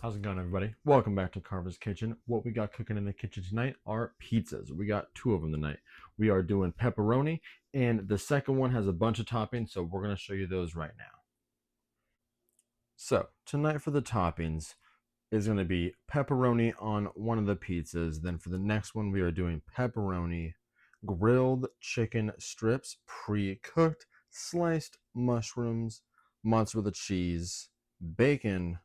How's it going, everybody? Welcome back to Carver's Kitchen. What we got cooking in the kitchen tonight are pizzas. We got two of them tonight. We are doing pepperoni, and the second one has a bunch of toppings, so we're going to show you those right now. So, tonight for the toppings is going to be pepperoni on one of the pizzas. Then for the next one, we are doing pepperoni, grilled chicken strips, pre-cooked, sliced mushrooms, mozzarella cheese, bacon.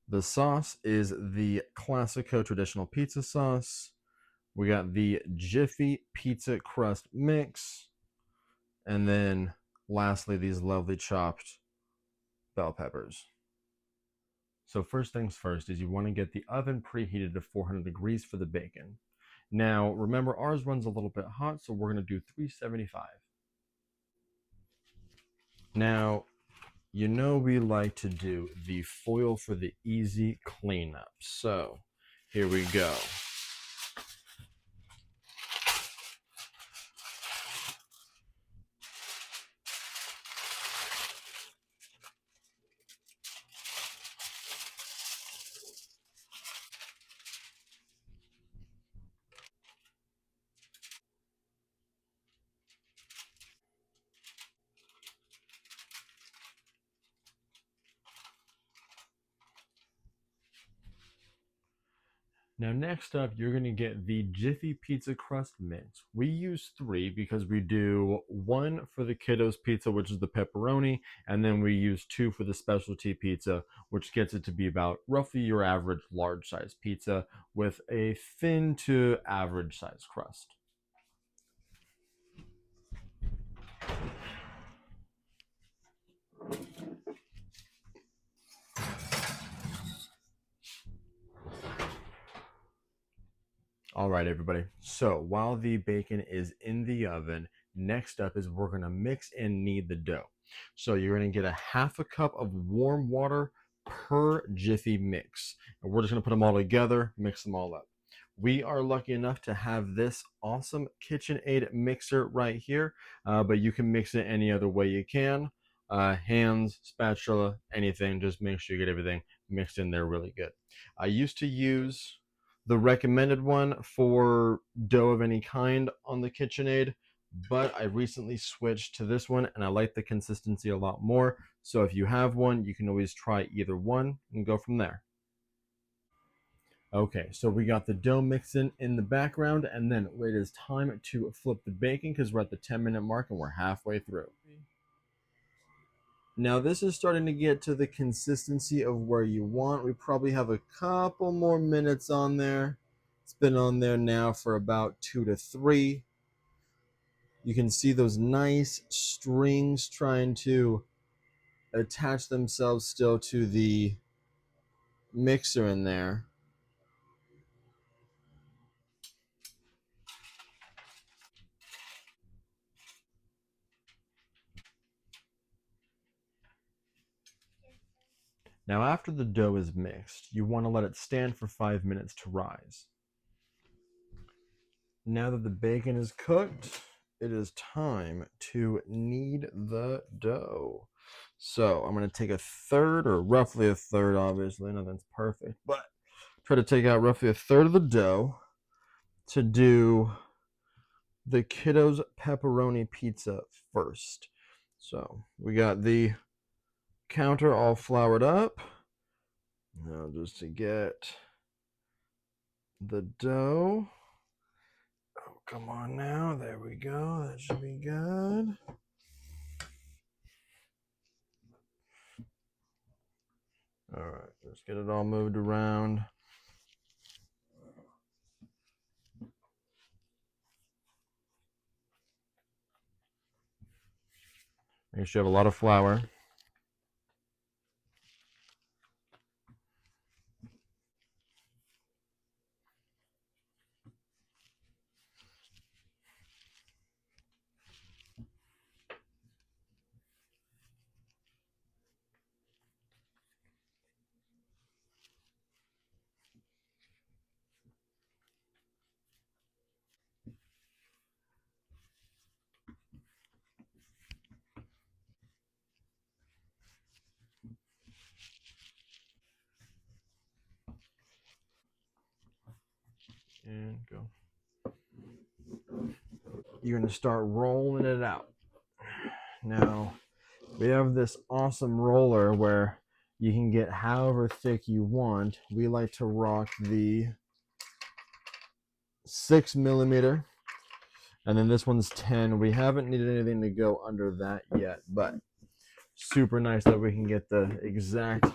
The sauce is the Classico traditional pizza sauce. We got the Jiffy pizza crust mix. And then lastly, these lovely chopped bell peppers. So first things first is you want to get the oven preheated to 400 degrees for the bacon. Now, remember ours runs a little bit hot, so we're going to do 375. Now, you know we like to do the foil for the easy cleanup. So here we go. Now next up, you're going to get the Jiffy Pizza Crust Mix. We use three because we do one for the kiddos pizza, which is the pepperoni, and then we use two for the specialty pizza, which gets it to be about roughly your average large size pizza with a thin to average size crust. All right, everybody. So while the bacon is in the oven, next up is we're going to mix and knead the dough. So you're going to get a half a cup of warm water per Jiffy mix. And we're just going to put them all together, mix them all up. We are lucky enough to have this awesome KitchenAid mixer right here, but you can mix it any other way you can. Hands, spatula, anything. Just make sure you get everything mixed in there really good. I used to use the recommended one for dough of any kind on the KitchenAid, but I recently switched to this one and I like the consistency a lot more. So if you have one, you can always try either one and go from there. Okay, so we got the dough mixing in the background, and then it is time to flip the bacon because we're at the 10-minute mark and we're halfway through. Now this is starting to get to the consistency of where you want. We probably have a couple more minutes on there. It's been on there now for about 2 to 3. You can see those nice strings trying to attach themselves still to the mixer in there. Now after the dough is mixed, you want to let it stand for 5 minutes to rise. Now that the bacon is cooked, it is time to knead the dough. So I'm going to take a third, or roughly a third, obviously, nothing's perfect, but try to take out roughly a third of the dough to do the kiddos pepperoni pizza first. So we got the counter all floured up. Now just to get the dough. Oh, come on now. There we go. That should be good. All right, let's get it all moved around. Make sure you have a lot of flour. And go. You're going to start rolling it out. Now, we have this awesome roller where you can get however thick you want. We like to rock the 6 millimeter, and then this one's 10. We haven't needed anything to go under that yet, but super nice that we can get the exact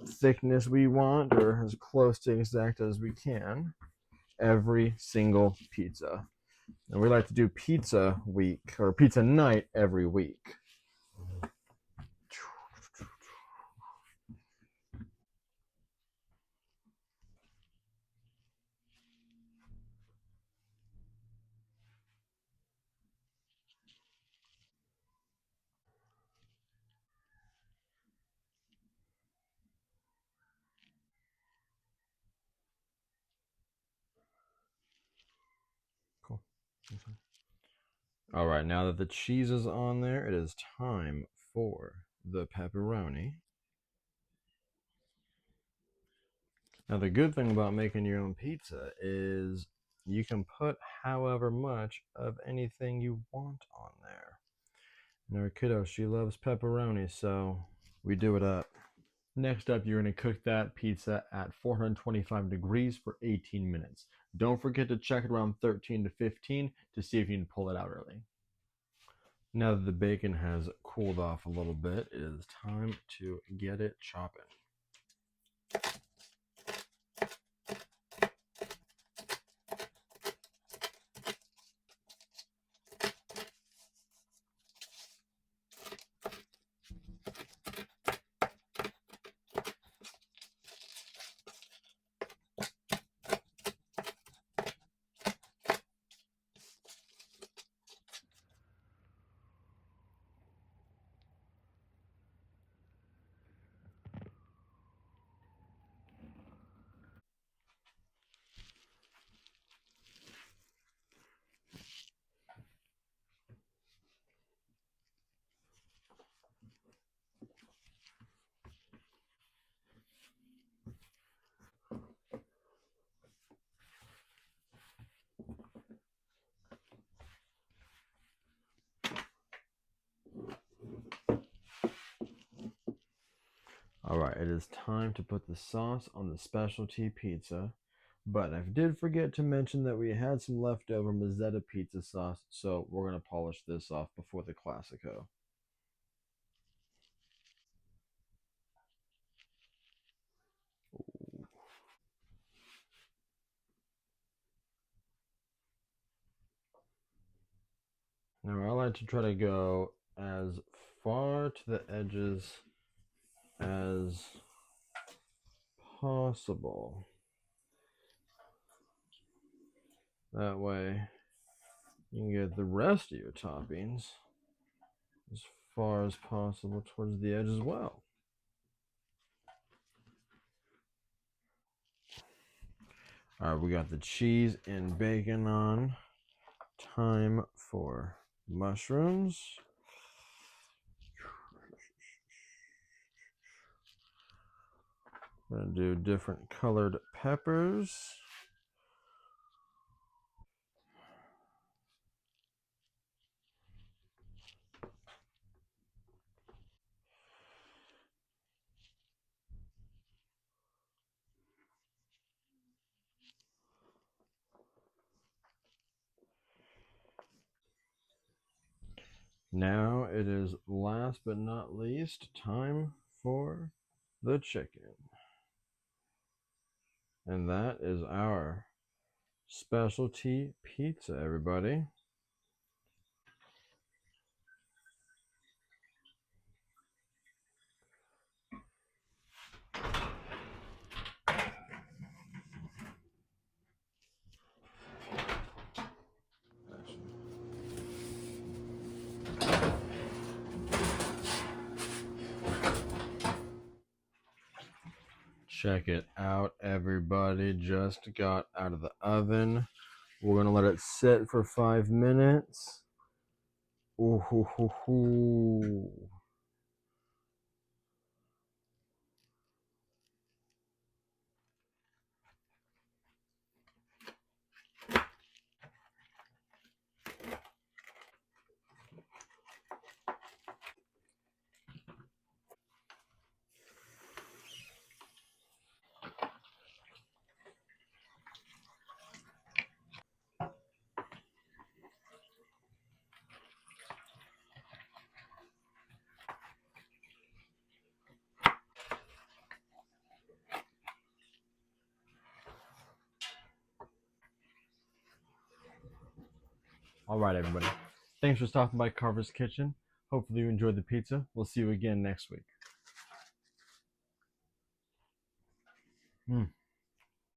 thickness we want, or as close to exact as we can, every single pizza. And we like to do pizza week or pizza night every week. Cool. All right, now that the cheese is on there, it is time for the pepperoni. Now, the good thing about making your own pizza is you can put however much of anything you want on there. And our kiddo, she loves pepperoni, so we do it up. Next up, you're going to cook that pizza at 425 degrees for 18 minutes. Don't forget to check it around 13 to 15 to see if you can pull it out early. Now that the bacon has cooled off a little bit, it is time to get it chopping. All right, it is time to put the sauce on the specialty pizza. But I did forget to mention that we had some leftover Mazzetta pizza sauce, so we're going to polish this off before the Classico. Now, I like to try to go as far to the edges as possible. That way, you can get the rest of your toppings as far as possible towards the edge as well. All right, we got the cheese and bacon on. Time for mushrooms. We're going to do different colored peppers. Now it is last but not least time for the chicken. And that is our specialty pizza, everybody. Check it out, everybody. Just got out of the oven. We're going to let it sit for 5 minutes. Ooh, hoo, hoo, hoo. All right, everybody. Thanks for stopping by Carver's Kitchen. Hopefully you enjoyed the pizza. We'll see you again next week.